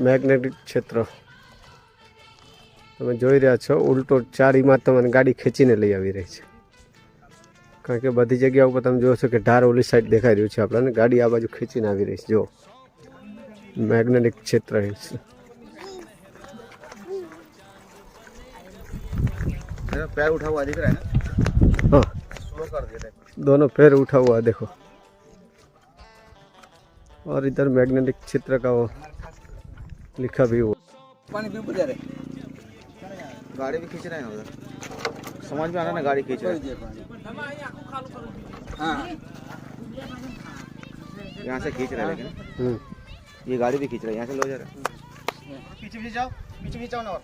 Magnetic ક્ષેત્ર તમે જોઈ રહ્યા છો, ઉલટો ચારીમાં તમને ગાડી ખેંચીને લઈ આવી રહી છે. કારણ કે બધી જગ્યા ઉપર તમે જોશો કે ઢાર ઓલી સાઈડ દેખાઈ રહ્યું છે આપણને, ગાડી આ બાજુ ખેંચીને આવી રહી છે. જો मैग्नेटिक क्षेत्र है. पैर उठा हुआ दिख रहा है ना? हाँ, स्लो कर दिया दोनों पैर उठा हुआ देखो. और इधर मैग्नेटिक क्षेत्र का वो लिखा भी हुआ. पानी भी ऊपर जा रहा है, गाड़ी भी खींच रहे हैं उधर. समझ में आ रहा है ना, गाड़ी खींच रहा है. हाँ, यहाँ से खींच रहा है लेकिन ये गाड़ी भी खींच रहा है, यहाँ से लो जा रहा है. पीछे भी जाओ, पीछे भी जाओ ना. और